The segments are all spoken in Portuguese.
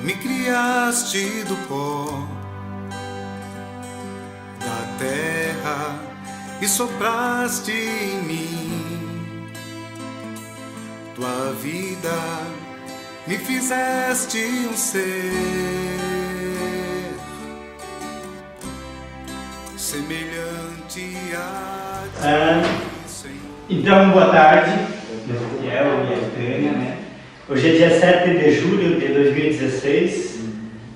me criaste do pó da terra e sopraste em mim tua vida, me fizeste um ser semelhante a ti, Senhor. Então, boa tarde, Ezequiel e a Tânia, né? Hoje é dia 7 de julho de 2016.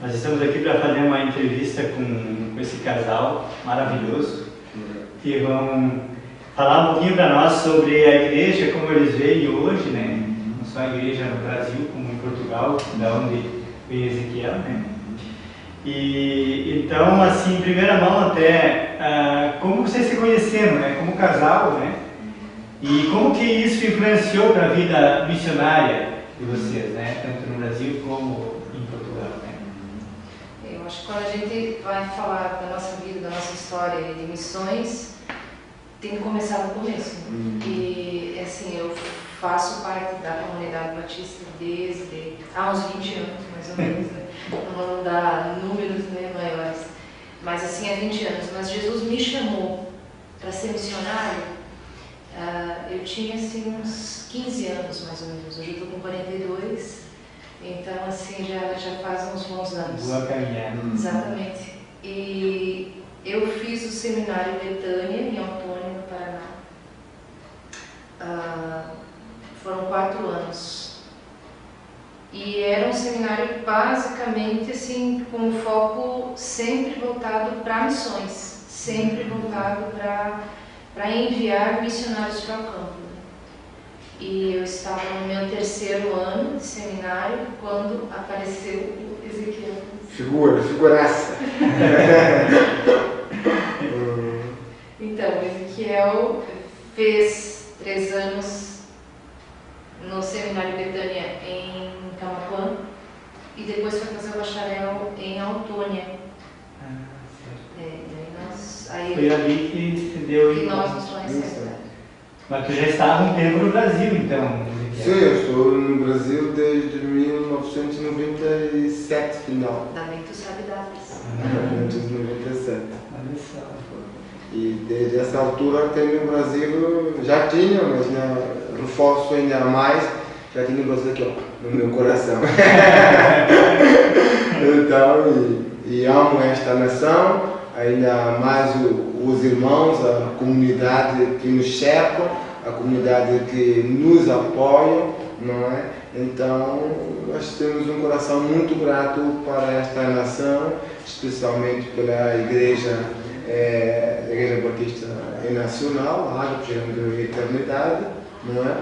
Nós estamos aqui para fazer uma entrevista com esse casal maravilhoso que vão falar um pouquinho para nós sobre a igreja, como eles veem hoje, né? Não só a igreja no Brasil, como em Portugal, da onde veio Ezequiel, né? E então, assim, em primeira mão até, como vocês se conheceram, né? Como casal, né? E como que isso influenciou para a vida missionária de vocês, né? Tanto no Brasil como em Portugal, né? Eu acho que quando a gente vai falar da nossa vida, da nossa história de missões, tem que começar no começo. E, assim, eu faço parte da comunidade batista desde há uns 20 anos, mais ou menos, né? Não vou dar números, né, maiores, mas assim, há 20 anos. Mas Jesus me chamou para ser missionário. Eu tinha assim uns 15 anos, mais ou menos. Hoje eu estou com 42, então assim, já faz uns bons anos. Boa caminhada. Exatamente. E eu fiz o seminário Betânia, em Autônia, no Paraná. Foram 4 anos. E era um seminário basicamente assim, com foco sempre voltado para missões, sempre voltado para enviar missionários para o campo. E eu estava no meu 3º ano de seminário quando apareceu o Ezequiel. Figuraça. Então, o Ezequiel fez 3 anos no seminário Betânia em Camaquã e depois foi fazer o bacharel em Autônia. Foi ali que se deu e nós nos conhecemos. Mas tu já estava um tempo no Brasil, então? Sim, eu estou no Brasil desde 1997, final. Ainda bem que tu sabe datas. 1997. Olha só. E desde essa altura também no Brasil já tinha, mas reforço ainda mais, já tinha o Brasil aqui, ó, no meu coração. Então, e amo esta nação, ainda mais os irmãos, a comunidade que nos cerca, a comunidade que nos apoia, não é? Então, nós temos um coração muito grato para esta nação, especialmente pela Igreja Batista Nacional, lá do Projeto da Eternidade, não é?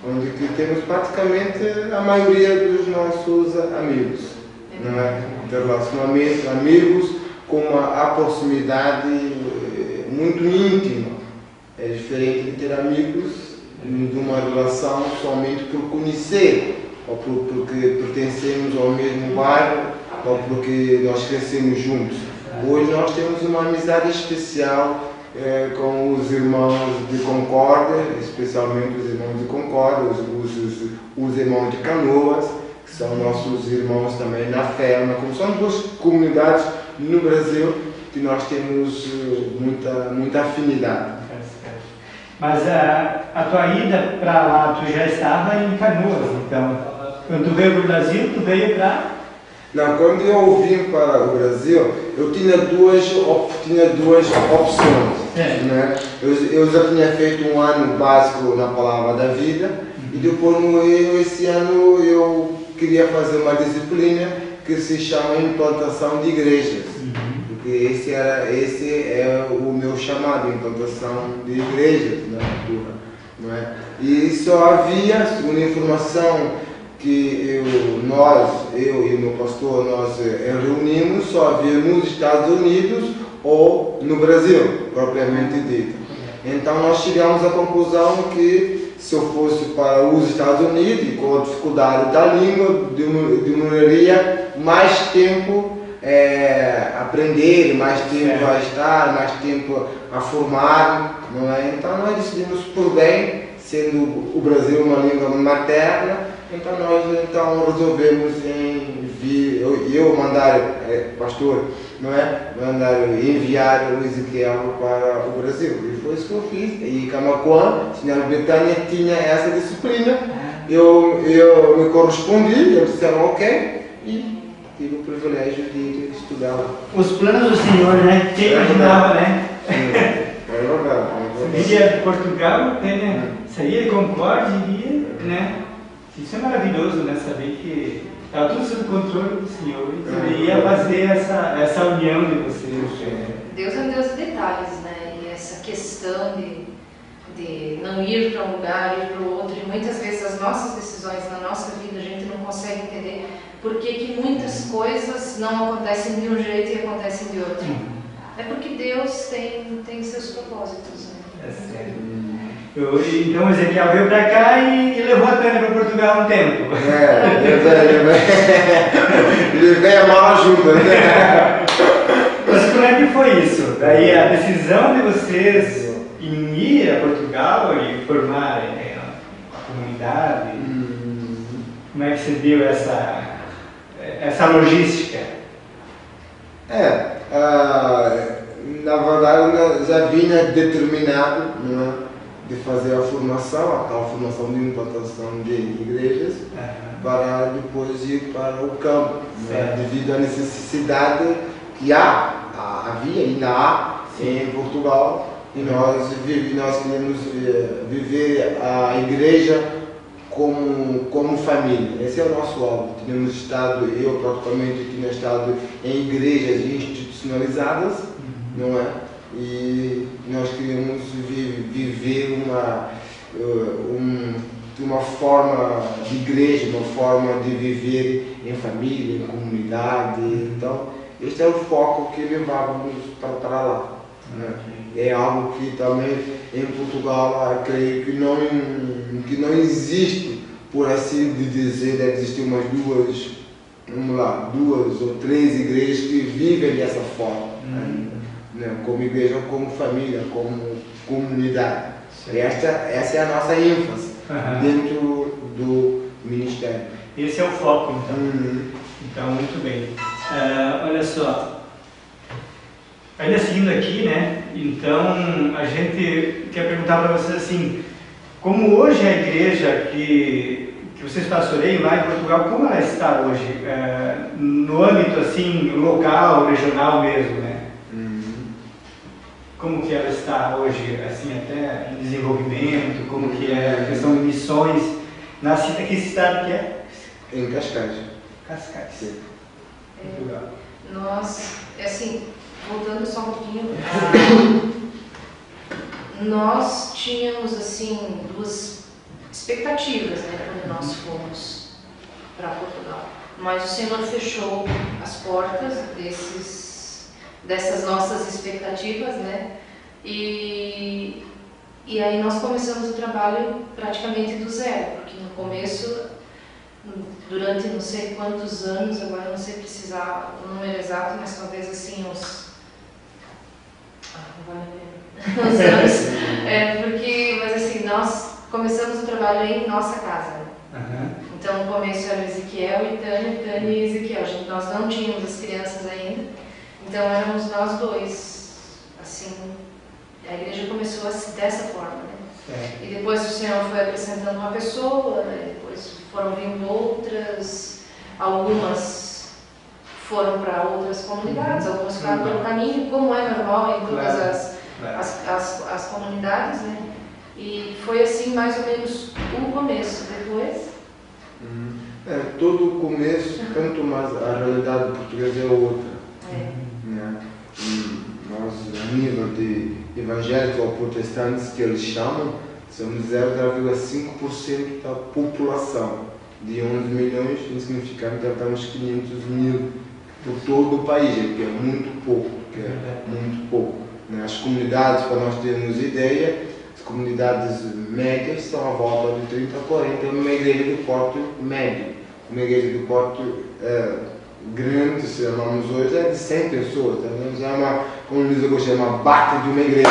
Onde que temos praticamente a maioria dos nossos amigos, não é? De relacionamento, amigos com a proximidade muito íntima. É diferente de ter amigos de uma relação somente por conhecer, ou porque pertencemos ao mesmo bairro, ou porque nós crescemos juntos. Hoje nós temos uma amizade especial com os irmãos de Concórdia, especialmente os irmãos de Concórdia, os irmãos de Canoas, que são nossos irmãos também na fé, como são 2 comunidades no Brasil que nós temos muita afinidade. Mas a tua ida para lá, tu já estava em Canoas, então, quando tu veio para o Brasil, tu veio para... Não, quando eu vim para o Brasil, eu tinha duas opções. Né? Eu já tinha feito um ano básico na Palavra da Vida e depois esse ano eu queria fazer uma disciplina que se chama Implantação de Igrejas. Porque esse é o meu chamado, implantação de igrejas na altura. Não é? E só havia, segundo a informação que eu e o meu pastor, nós reunimos, só havia nos Estados Unidos ou no Brasil, propriamente dito. Então nós chegamos à conclusão que se eu fosse para os Estados Unidos, e com a dificuldade da língua, demoraria mais tempo aprender, mais tempo a estar, mais tempo a formar, não é? Então nós decidimos por bem, sendo o Brasil uma língua materna, Então nós resolvemos em vir, eu mandar, pastor, não é? Mandar enviar o Ezequiel para o Brasil. E foi isso que eu fiz. E Camaquã, Senhora Betânia tinha essa disciplina. Eu me correspondi, eles disseram ok, e tive o privilégio de estudar lá. Os planos do Senhor, né? Quem imaginava, né? Sim, é verdade. Viria de Portugal, né? Saía de Concórdia e ia, né? Isso é maravilhoso, né? Saber que estava tudo sob controle do Senhor e você ia fazer essa união de vocês. Deus é um Deus de detalhes, né? E essa questão de não ir para um lugar, ir para o outro, e muitas vezes as nossas decisões na nossa vida a gente não consegue entender por que muitas coisas não acontecem de um jeito e acontecem de outro. É porque Deus tem seus propósitos, né? É sério. Então o Ezequiel veio para cá e levou a Tânia para Portugal um tempo. Ele veio a mala junto, né? Mas como é que foi isso? Daí a decisão de vocês em ir a Portugal e formar a comunidade, como é que se deu essa logística? Na verdade já vinha determinado, não é, de fazer a tal formação de implantação de igrejas, para depois ir para o campo, né, devido à necessidade que havia e ainda há em Portugal, e nós queremos viver a igreja como família. Esse é o nosso alvo. Tínhamos estado, eu praticamente tinha estado em igrejas institucionalizadas, não é? E nós queríamos viver uma forma de igreja, uma forma de viver em família, em comunidade. Então, este é o foco que levávamos para lá. Né? É algo que também em Portugal, creio que não existe, por assim dizer, deve existir umas duas ou três igrejas que vivem dessa forma. Né? Como igreja, como família, como comunidade. Essa é a nossa ênfase dentro do ministério. Esse é o foco, então. Então, muito bem. Olha só. Ainda seguindo aqui, né? Então, a gente quer perguntar para vocês assim, como hoje a igreja que vocês pastoreiam lá em Portugal, como ela está hoje? No âmbito, assim, local, regional mesmo, né? Como que ela está hoje, assim, até em desenvolvimento, como que é a questão de missões, que cidade que é? Em Cascais. Cascais. Sim. Portugal. Nós, assim, voltando só um pouquinho, nós tínhamos, assim, duas expectativas, né, quando nós fomos para Portugal. Mas o Senhor fechou as portas dessas nossas expectativas, né? E aí nós começamos o trabalho praticamente do zero, porque no começo, durante não sei quantos anos, agora não sei precisar o número exato, mas talvez assim uns... não vale a pena. Uns anos, mas assim, nós começamos o trabalho em nossa casa, né? Então no começo era Ezequiel e Tânia e Ezequiel. Nós não tínhamos as crianças ainda. Então éramos nós dois, assim, a igreja começou dessa forma, né? E depois o Senhor foi acrescentando uma pessoa, né? Depois foram vindo outras, algumas foram para outras comunidades, algumas ficaram pelo caminho, como é normal em todas as comunidades, né? E foi assim mais ou menos o começo. Depois... todo o começo, tanto mais a realidade portuguesa é outra. Né? Nós, a nível de evangélicos ou protestantes, que eles chamam, somos 0,5% da população. De 11 milhões, isso significa que tratamos 500 mil por todo o país, que é muito pouco. Né? As comunidades, para nós termos ideia, as comunidades médias são à volta de 30 a 40, uma igreja de porte médio. Uma igreja de porte grande, se chamamos hoje, é de 100 pessoas. Já é uma, como diz eu chamo, uma bata de uma igreja.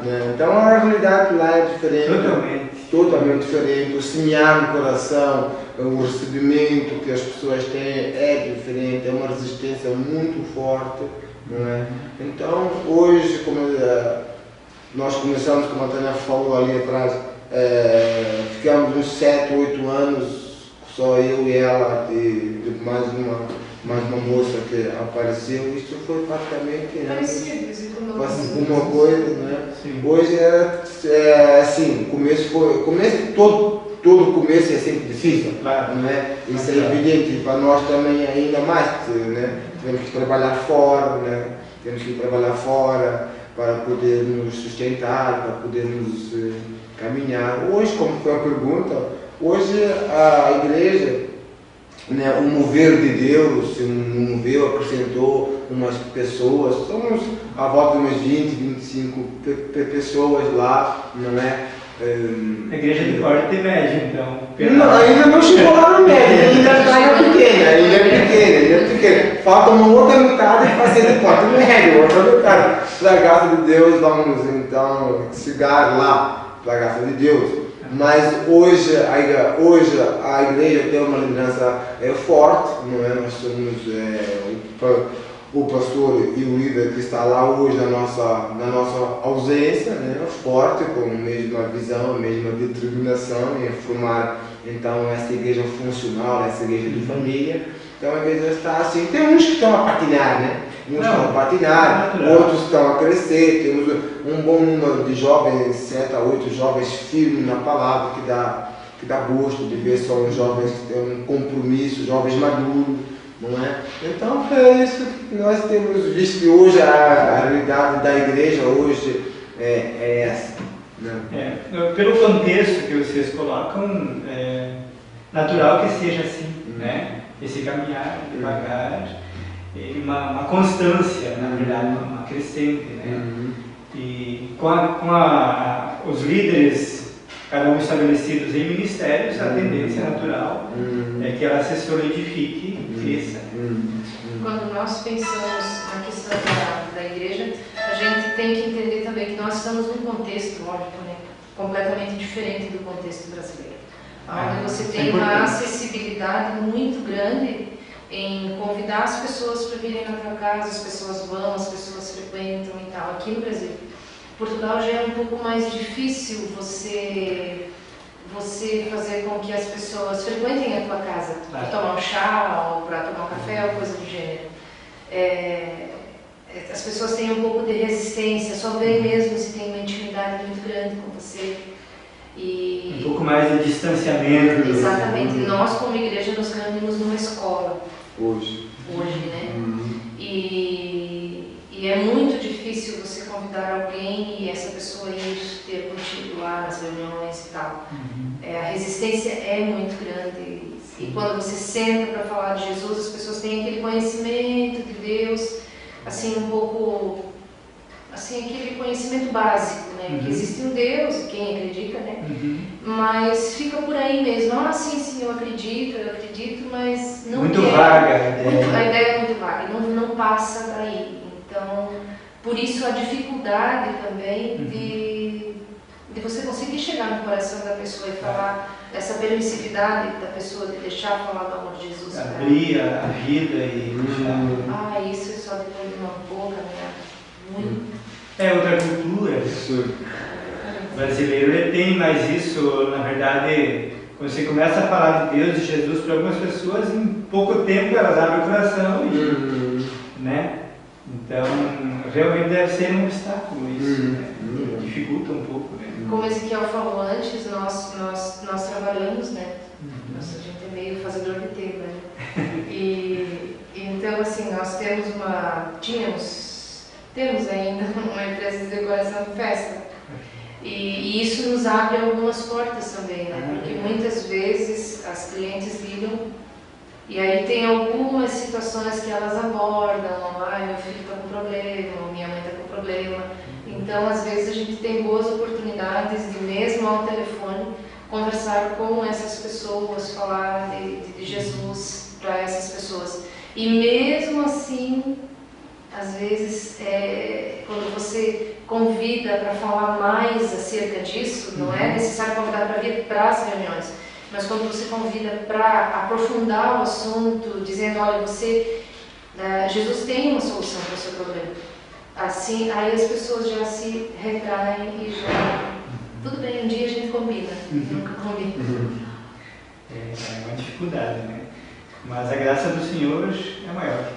Né? Então a realidade lá é diferente. Totalmente. totalmente diferente, o semear no coração, o recebimento que as pessoas têm é diferente, é uma resistência muito forte, não é? Então, hoje, como nós começamos, como a Tânia falou ali atrás, ficamos uns 7, 8 anos, só eu e ela, e mais uma moça que apareceu. Isso foi praticamente uma coisa, né? Hoje era assim, todo começo é sempre difícil, Claro. né? Isso é evidente, para nós também ainda mais, né? Temos que trabalhar fora, né? Temos que trabalhar fora para poder nos sustentar, para poder nos caminhar. Hoje, como foi a pergunta, hoje a igreja, né, o mover de Deus, acrescentou umas pessoas, somos à volta de umas 20, 25 pessoas lá, não é? A igreja de porte médio, então. Não, ainda não chegou lá no médio, ainda é pequena. Falta uma outra metade para ser de porte médio, outra metade. Pela graça de Deus, vamos então chegar lá, pela graça de Deus. Mas hoje a igreja tem uma liderança forte, não é? Nós somos o pastor e o líder que está lá hoje na nossa ausência, né? Forte, com a mesma visão, a mesma determinação em formar então essa igreja funcional, essa igreja de família. Então a igreja está assim, tem uns que estão a patinar, né? Uns estão a patinar, outros estão a crescer, temos um bom número de jovens, 7 a 8 jovens firmes na palavra, que dá gosto de ver só uns jovens que têm um compromisso, jovens maduros, não é? Então é isso que nós temos visto hoje, a realidade da igreja hoje é essa. Né? Pelo contexto que vocês colocam, é natural que seja assim, né? Esse caminhar devagar, e uma constância, na verdade, uma crescente, né? E com os líderes, cada um estabelecidos em ministérios, a tendência natural é que ela se solidifique e cresça. Quando nós pensamos na questão da igreja, a gente tem que entender também que nós estamos num contexto, lógico, né, completamente diferente do contexto brasileiro. Onde você tem uma acessibilidade muito grande em convidar as pessoas para virem na tua casa, as pessoas vão, as pessoas frequentam e tal. Aqui no Brasil, Portugal já é um pouco mais difícil você fazer com que as pessoas frequentem a tua casa para tomar um chá ou para tomar um café ou coisa do gênero. As pessoas têm um pouco de resistência, só vem mesmo se tem uma intimidade muito grande com você. Um pouco mais de distanciamento. Exatamente. Nós, como igreja, nos reunimos numa escola. Hoje, né? E é muito difícil você convidar alguém e essa pessoa ir ter contigo lá nas reuniões e tal. A resistência é muito grande. E quando você senta para falar de Jesus, as pessoas têm aquele conhecimento de Deus, assim, um pouco, assim, aquele conhecimento básico, né? Que existe um Deus, quem acredita, né? Mas fica por aí mesmo. Ah, sim, eu acredito, mas não muito vaga a ideia. A ideia é muito vaga, não passa daí. Então, por isso a dificuldade também de você conseguir chegar no coração da pessoa e falar essa permissividade da pessoa de deixar falar do amor de Jesus. Abrir a vida e deixar. Isso é só depois de uma boca, né? Muito. É outra cultura. O brasileiro ele tem mais isso, na verdade, quando você começa a falar de Deus e Jesus para algumas pessoas, em pouco tempo elas abrem o coração e, né? Então, realmente deve ser um obstáculo isso, né? Dificulta um pouco, né? Como Ezequiel falou antes, nós trabalhamos, né? A gente é meio fazedor de tempo, né? E então, assim, nós temos ainda uma empresa de decoração de festa. E isso nos abre algumas portas também, né? Porque muitas vezes as clientes ligam e aí tem algumas situações que elas abordam, meu filho está com problema, minha mãe está com problema. Então, às vezes, a gente tem boas oportunidades de, mesmo ao telefone, conversar com essas pessoas, falar de Jesus para essas pessoas. E mesmo assim, às vezes, quando você convida para falar mais acerca disso, não é necessário convidar para vir quando você convida para aprofundar o assunto, dizendo, olha, Jesus tem uma solução para o seu problema. Assim, aí as pessoas já se retraem e já... Tudo bem, um dia a gente combina. Nunca combina. É uma dificuldade, né? Mas a graça do Senhor é maior.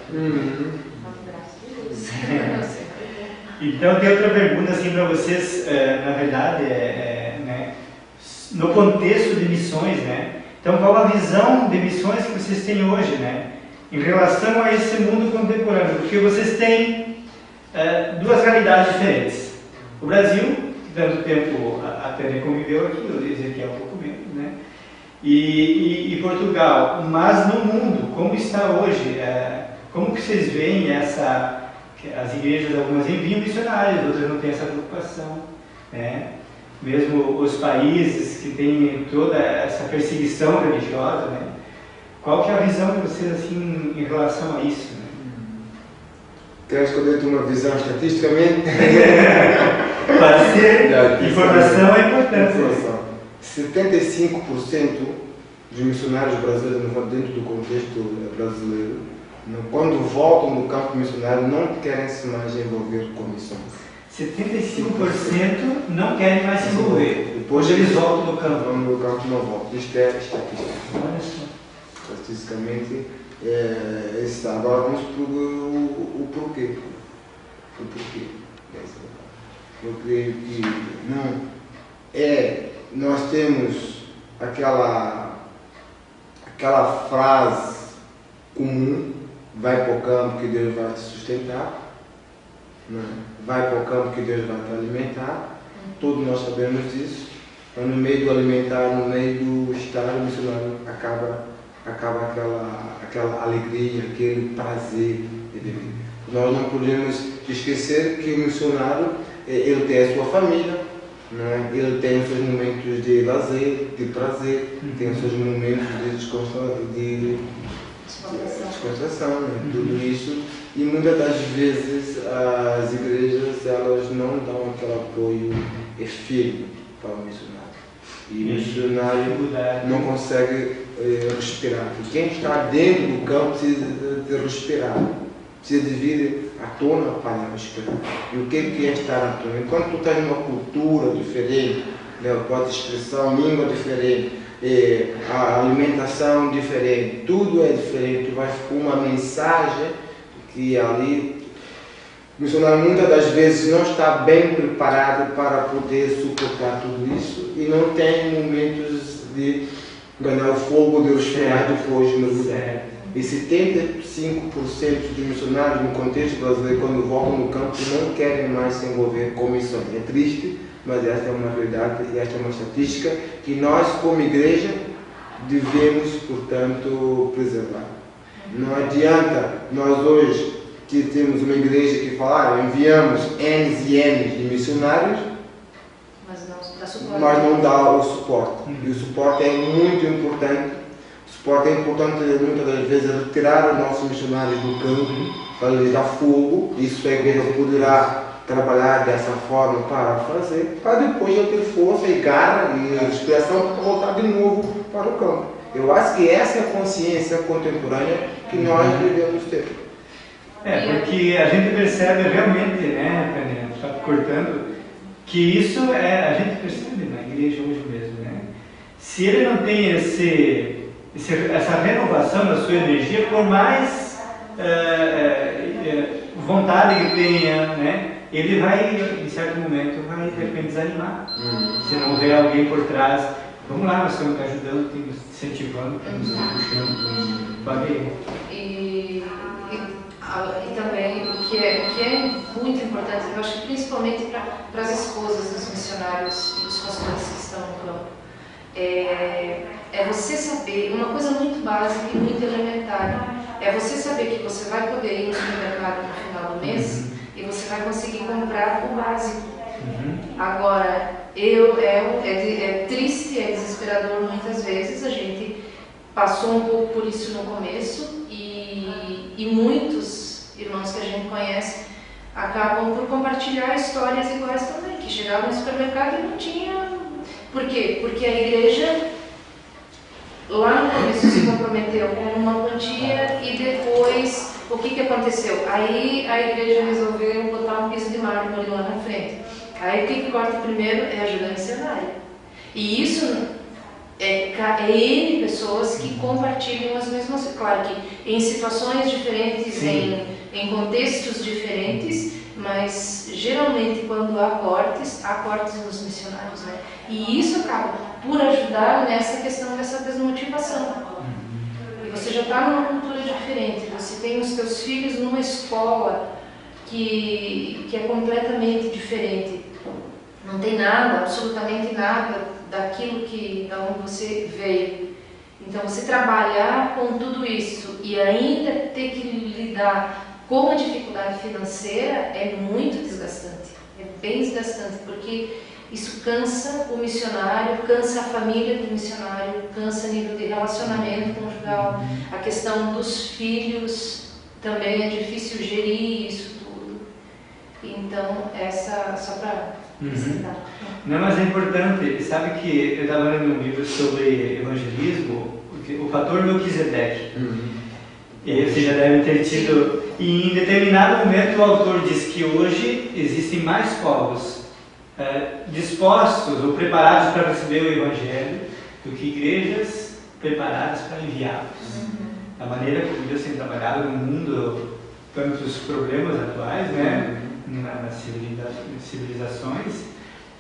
Então, tem outra pergunta assim para vocês, na verdade, né, no contexto de missões, né? Então, qual a visão de missões que vocês têm hoje, né? Em relação a esse mundo contemporâneo? Porque vocês têm duas realidades diferentes. O Brasil, tanto tempo até conviveu aqui, o Ezequiel um pouco menos, né? E Portugal. Mas no mundo, como está hoje? Como que vocês veem as igrejas, algumas enviam missionários, outras não têm essa preocupação, né? Mesmo os países que têm toda essa perseguição religiosa, né? Qual que é a visão de vocês assim, em relação a isso? Né? Queres que eu dê uma visão estatisticamente? Pode ser. Informação é importante. 75% dos missionários brasileiros, dentro do contexto brasileiro, quando voltam do campo missionário, não querem se mais envolver com missões. 75% não querem mais se envolver. Depois eles voltam do campo. Vão do campo, não voltam. Isto é estatística. Olha só. Estatisticamente, está. Agora vamos para o porquê. O porquê. Eu creio que nós temos aquela frase comum: vai para o campo que Deus vai te sustentar, não é? Vai para o campo que Deus vai te alimentar. Todos nós sabemos disso. Mas no meio do alimentar, no meio do estar missionário, acaba aquela alegria, aquele prazer de viver. Nós não podemos esquecer que o missionário, ele tem a sua família, não é? Ele tem os seus momentos de lazer, de prazer, tem os seus momentos de descontração, né? Tudo isso. E muitas das vezes as igrejas, elas não dão aquele apoio firme para o missionário. E o missionário não consegue respirar. E quem está dentro do campo precisa de respirar, precisa de vir à tona para respirar. E o que é estar à tona? Enquanto tu estás numa cultura diferente, né, a tua expressão, língua diferente, a alimentação diferente, tudo é diferente, tu vais com uma mensagem que ali o missionário muitas das vezes não está bem preparado para poder suportar tudo isso e não tem momentos de ganhar o fogo de respirar depois no lugar. E 75% dos missionários no contexto brasileiro, quando voltam no campo, não querem mais se envolver com missões. É triste, mas esta é uma realidade e esta é uma estatística que nós, como igreja, devemos, portanto, preservar. Não adianta nós hoje, que temos uma igreja que enviamos N e N de missionários, mas não dá o suporte. E o suporte é muito importante. O suporte é importante muitas das vezes retirar os nossos missionários do campo para lhes dar fogo. Isso a igreja poderá trabalhar dessa forma para fazer, para depois eu ter força e garra e inspiração para voltar de novo para o campo. Eu acho que essa é a consciência contemporânea que nós devemos ter. Porque a gente percebe realmente, né, só cortando, que isso a gente percebe na igreja hoje mesmo, né? Se ele não tem essa renovação da sua energia, por mais vontade que tenha, né, ele vai, em certo momento, vai de repente desanimar. Se não houver alguém por trás, vamos lá, nós estamos ajudando, estamos incentivando, estamos puxando para ver. E também o que é muito importante, eu acho que principalmente para as esposas dos missionários e dos pastores que estão no campo, é você saber, uma coisa muito básica e muito elementar, é você saber que você vai poder ir no supermercado no final do mês e você vai conseguir comprar o básico. Agora, é triste, é desesperador muitas vezes, a gente passou um pouco por isso no começo e muitos irmãos que a gente conhece acabam por compartilhar histórias iguais também, que chegavam no supermercado e não tinha... Por quê? Porque a igreja lá no começo se comprometeu com uma quantia e depois o que aconteceu? Aí a igreja resolveu botar um piso de mármore lá na frente. Aí o que corta primeiro é a ajuda missionária. E isso é N pessoas que compartilham as mesmas coisas. Claro que em situações diferentes, em contextos diferentes, mas geralmente quando há cortes nos missionários, né? E isso acaba por ajudar nessa questão dessa desmotivação. E você já está numa cultura diferente, você tem os seus filhos numa escola que é completamente diferente. Não tem nada, absolutamente nada daquilo da onde você veio. Então você trabalhar com tudo isso e ainda ter que lidar com a dificuldade financeira é muito desgastante. É bem desgastante, porque isso cansa o missionário, cansa a família do missionário, cansa o nível de relacionamento conjugal, a questão dos filhos também é difícil gerir isso tudo. Então, essa só para citar. Não, mas é importante. Sabe que eu estava lendo um livro sobre evangelismo, o fator Melquisedeque. E você já deve ter tido. E em determinado momento o autor diz que hoje existem mais povos dispostos ou preparados para receber o Evangelho do que igrejas preparadas para enviá-los. A maneira como Deus tem trabalhado no mundo, tantos problemas atuais, né, nas civilizações,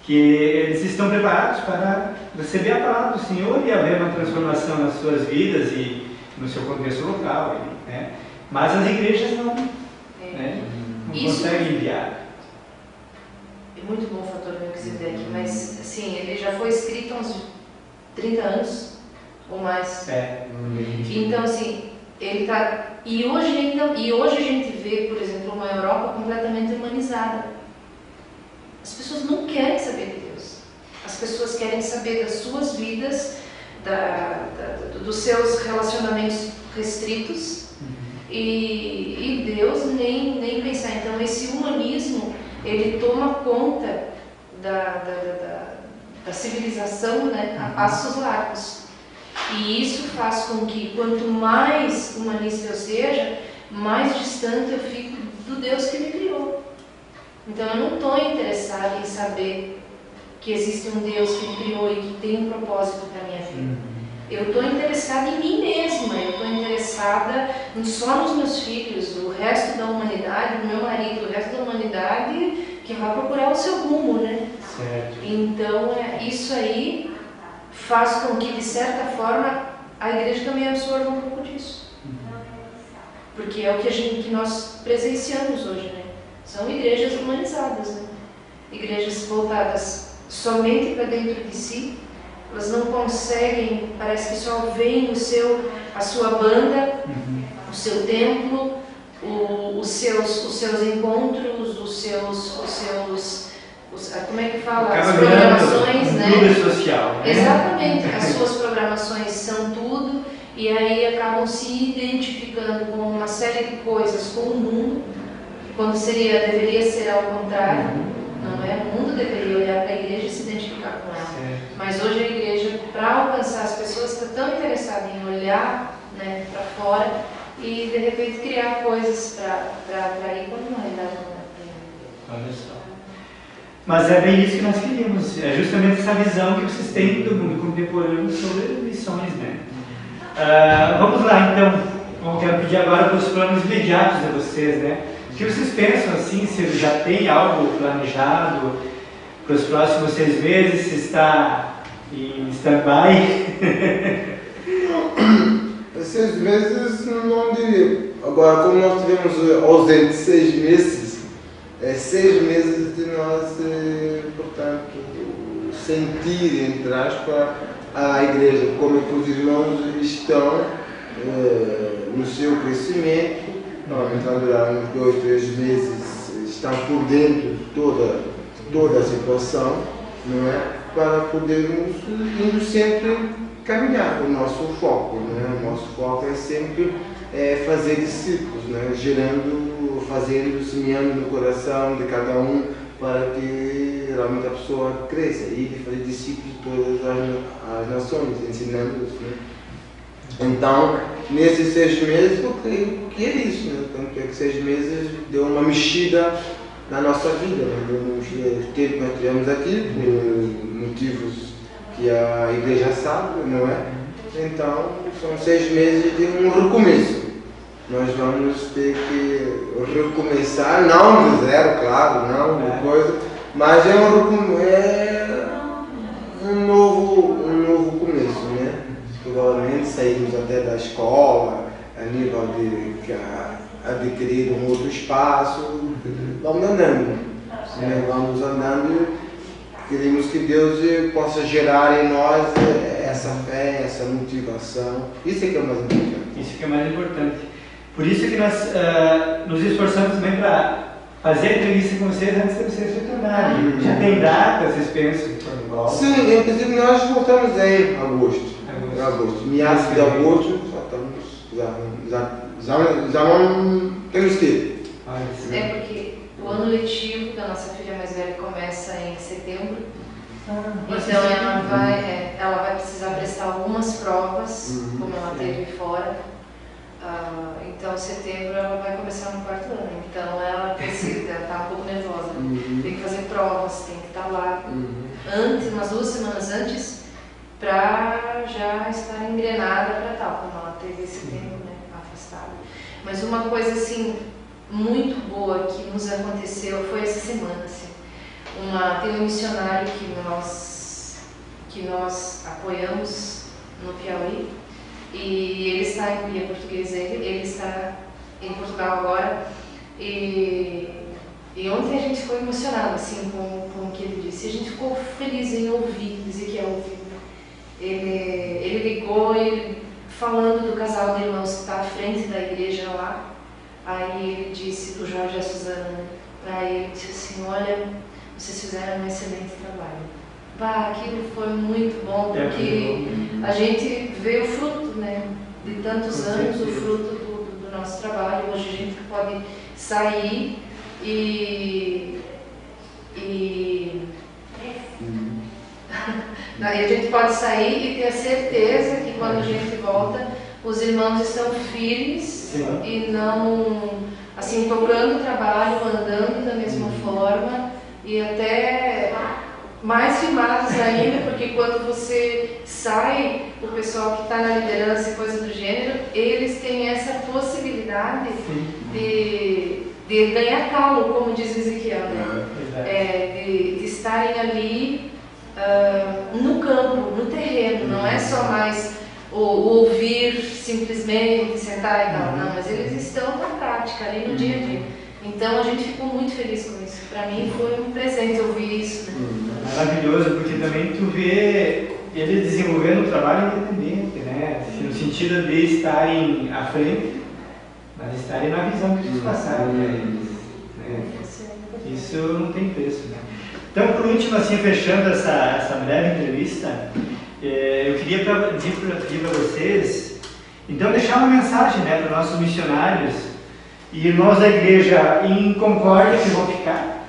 que eles estão preparados para receber a palavra do Senhor e haver uma transformação nas suas vidas e no seu contexto local, né? Mas as igrejas não, né? Não conseguem enviar. É muito bom o fator Melquisedeque, mas assim, ele já foi escrito há uns 30 anos ou mais. Então assim, ele tá. E hoje a gente vê, por exemplo, uma Europa completamente humanizada. As pessoas não querem saber de Deus. As pessoas querem saber das suas vidas, dos seus relacionamentos restritos, e Deus nem pensar. Então esse humanismo, ele toma conta da civilização, né, a passos largos. E isso faz com que quanto mais humanista eu seja, mais distante eu fico do Deus que me criou. Então eu não estou interessada em saber que existe um Deus que me criou e que tem um propósito para a minha vida. Eu estou interessada em mim mesma, eu estou interessada só nos meus filhos, o resto da humanidade, o meu marido, o resto da humanidade que vai procurar o seu rumo, né? Certo. Então isso aí faz com que, de certa forma, a igreja também absorva um pouco disso. Porque é o que nós presenciamos hoje, né? São igrejas humanizadas, né? Igrejas voltadas somente para dentro de si. Elas não conseguem, parece que só veem a sua banda, o seu templo, os seus encontros, como é que fala? As programações, né? Clube social. Né? Exatamente, as suas programações são tudo, e aí acabam se identificando com uma série de coisas com o mundo, quando deveria ser ao contrário, não é? O mundo deveria olhar para a igreja e se identificar com ela. Certo. Mas hoje a igreja, para alcançar as pessoas, está tão interessada em olhar, né, para fora e de repente criar coisas para atrair, quando na realidade não é. Olha só. Mas é bem isso que nós queríamos, é justamente essa visão que vocês têm do mundo contemporâneo sobre missões, né? Vamos lá então, quero pedir agora para os planos imediatos de vocês, né? O que vocês pensam assim, se já tem algo planejado para os próximos 6 meses, se está em stand-by? 6 meses não diria. Agora, como nós tivemos ausente 6 meses, 6 meses de nós, portanto, sentir, entre aspas, a igreja, como que os irmãos estão no seu crescimento. Normalmente vai durar uns 2, 3 meses, estão por dentro de toda a situação, não é? Para podermos indo sempre caminhar. O nosso foco, né? O nosso foco é sempre fazer discípulos, né? Semeando no coração de cada um, para que realmente a pessoa cresça e fazer discípulos de todas as nações, ensinando-os, né? Então, nesses 6 meses, eu creio que é isso, né? Então, creio que 6 meses deu uma mexida na nossa vida, né? Deu um tempo que nós tivemos aqui, por motivos que a igreja sabe, não é? Então, são 6 meses de um recomeço. Nós vamos ter que recomeçar, não do zero, claro, não de coisa, mas é um novo começo, né? Provavelmente saímos até da escola, a nível de adquirir um outro espaço, vamos andando, né? Vamos andando. Queremos que Deus possa gerar em nós essa fé, essa motivação. Isso é que é o mais importante. Isso que é mais importante. Por isso que nós nos esforçamos também para fazer a entrevista com vocês antes de vocês retornarem. Já tem data, vocês pensam? Sim, inclusive nós voltamos em agosto. Meados de agosto, já não temos tempo. É porque o ano letivo da nossa filha mais velha começa em setembro. Então ela vai precisar prestar algumas provas, como ela teve fora. Então, em setembro ela vai começar no 4º ano. Então, ela está um pouco nervosa. Tem que fazer provas, tem que estar lá antes, umas 2 semanas antes, para já estar engrenada para tal, como ela teve esse tempo, né, afastada. Mas uma coisa assim muito boa que nos aconteceu foi essa semana. Assim. Tem um missionário que nós apoiamos no Piauí. E ele está em português, ele está em Portugal agora. E ontem a gente ficou emocionado assim, com o que ele disse. A gente ficou feliz em ouvir Ezequiel ouvindo. Ele ligou falando do casal de irmãos que está à frente da igreja lá. Aí ele disse, o Jorge e a Suzana, né? Aí ele disse assim, olha, vocês fizeram um excelente trabalho. Aquilo foi muito bom, porque a gente vê o fruto, né, de tantos anos, o fruto do nosso trabalho. Hoje a gente pode sair a gente pode sair e ter a certeza que quando a gente volta, os irmãos estão firmes e não, assim, tocando o trabalho, andando da mesma forma e até mais firmados ainda, porque quando você sai, o pessoal que está na liderança e coisa do gênero, eles têm essa possibilidade de ganhar calo, como diz Ezequiel, né? De estarem ali no campo, no terreno, não é só mais o ouvir simplesmente, sentar e tal, não, mas eles estão na prática, ali no dia a dia. Então a gente ficou muito feliz com isso. Para mim foi um presente ouvir isso. Né? Maravilhoso, porque também tu vê eles desenvolvendo um trabalho independente, né? No sentido de estarem à frente, mas estarem na visão que eles passaram para eles. Né? Isso não tem preço. Né? Então, por último, assim, fechando essa breve entrevista, eu queria pedir para vocês, então, deixar uma mensagem, né, para nossos missionários e irmãos da igreja em Concórdia que vão ficar,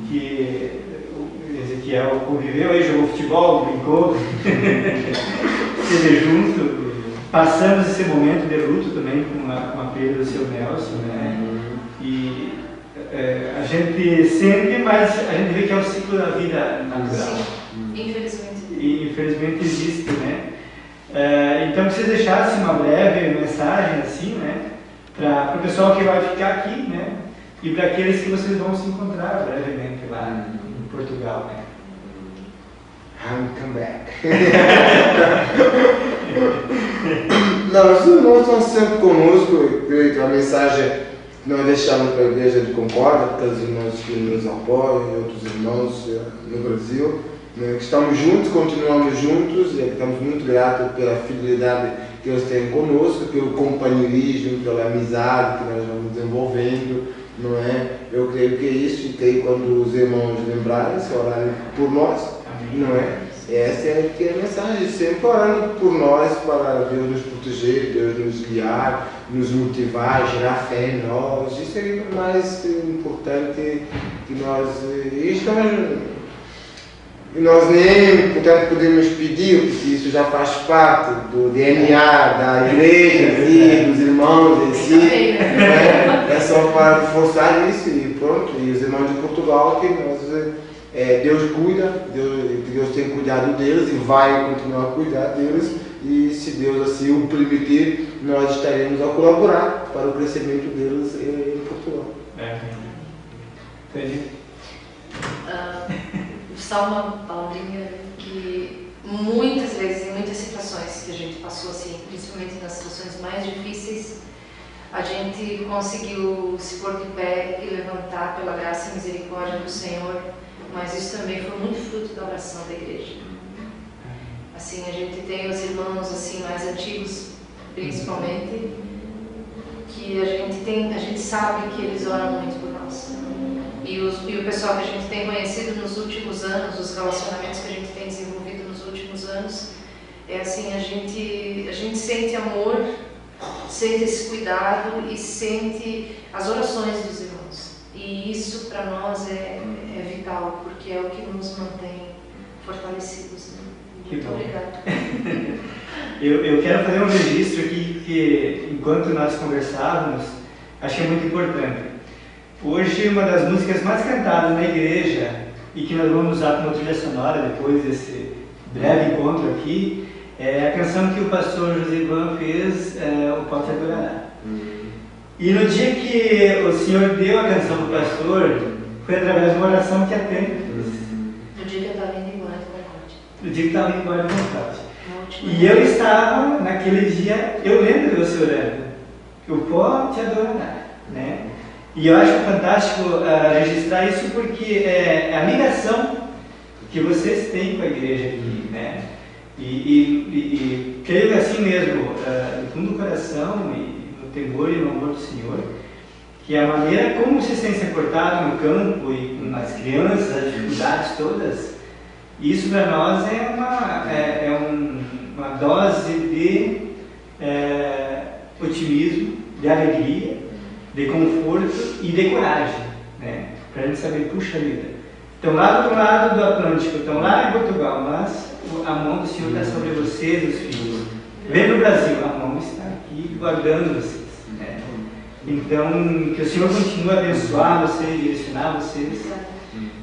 que o Ezequiel conviveu aí, jogou futebol, brincou, esteve junto, passamos esse momento de luto também com a perda do seu Nelson, né? E a gente sente, mas a gente vê que é o ciclo da vida natural. Sim, infelizmente. E infelizmente existe, né? Então, que vocês deixassem uma breve mensagem assim, né? Para o pessoal que vai ficar aqui, né? E para aqueles que vocês vão se encontrar brevemente lá em Portugal, né? Come back. Não, os irmãos estão sempre conosco. Eu creio que a mensagem que nós deixamos para a igreja de Concórdia, para os irmãos que nos apoiam e outros irmãos no Brasil, né, que estamos juntos, continuamos juntos e estamos muito gratos pela fidelidade que eles têm conosco, pelo companheirismo, pela amizade que nós vamos desenvolvendo, não é? Eu creio que é isso, e creio quando os irmãos lembrarem, se orarem por nós, não é? Essa é que é a mensagem, sempre orando por nós, para Deus nos proteger, Deus nos guiar, nos motivar, gerar fé em nós. Isso é o mais importante que nós... nós nem, portanto, podemos pedir, porque isso já faz parte do DNA da igreja e dos irmãos em si. É só para reforçar isso e pronto. E os irmãos de Portugal, que nós, Deus cuida, Deus tem cuidado deles e vai continuar a cuidar deles. E se Deus assim o permitir, nós estaremos a colaborar para o crescimento deles em Portugal. Entendi. Só uma palavrinha que muitas vezes, em muitas situações que a gente passou assim, principalmente nas situações mais difíceis, a gente conseguiu se pôr de pé e levantar pela graça e misericórdia do Senhor, mas isso também foi muito fruto da oração da igreja. Assim, a gente tem os irmãos assim mais antigos, principalmente, que a gente sabe que eles oram muito por nós. E o pessoal que a gente tem conhecido nos últimos anos, os relacionamentos que a gente tem desenvolvido nos últimos anos, é assim, a gente sente amor, sente esse cuidado e sente as orações dos irmãos. E isso para nós é vital, porque é o que nos mantém fortalecidos. Né? Muito obrigada. Eu quero fazer um registro aqui que, enquanto nós conversávamos, achei muito importante. Hoje, uma das músicas mais cantadas na igreja e que nós vamos usar como trilha sonora depois desse breve encontro aqui é a canção que o pastor José Ivan fez, O Pó Te Adorará. E no dia que o Senhor deu a canção para o pastor, foi através de uma oração que a Tânia fez. No dia que eu estava indo embora do Monte. No dia que estava indo embora do Monte. E eu estava, naquele dia, eu lembro de você orando, o pó te adorará, né? E eu acho fantástico registrar isso porque é a ligação que vocês têm com a igreja aqui, né? E creio assim mesmo, no fundo do coração e no temor e no amor do Senhor, que a maneira como vocês têm se portado no campo e com as crianças, as dificuldades todas, isso para nós é uma dose de otimismo, de alegria, de conforto e de coragem, né? Para a gente saber, puxa vida, estão lá do outro lado do Atlântico, estão lá em Portugal, mas a mão do Senhor está sobre vocês, os filhos. Vem no Brasil, a mão está aqui guardando vocês, né? Então, que o Senhor continue a abençoar vocês, direcionar vocês,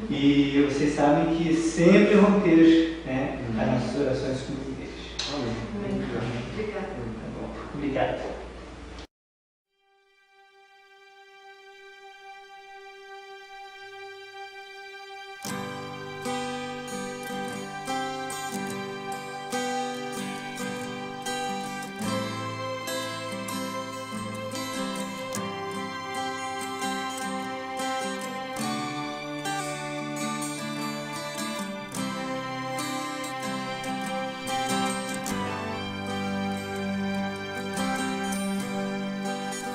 e vocês sabem que sempre vão ter, né, as nossas orações como igreja. Amém. Obrigada. Tá bom. Obrigado.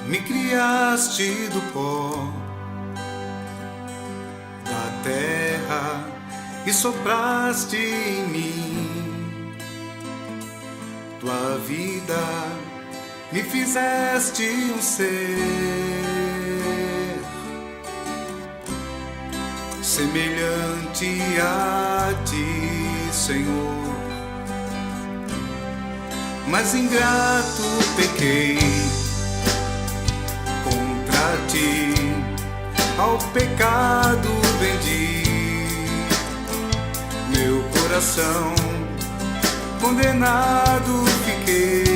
Me criaste do pó da terra e sopraste em mim tua vida, me fizeste um ser semelhante a ti, Senhor. Mas ingrato pequei contra ti, ao pecado vendi meu coração, condenado fiquei.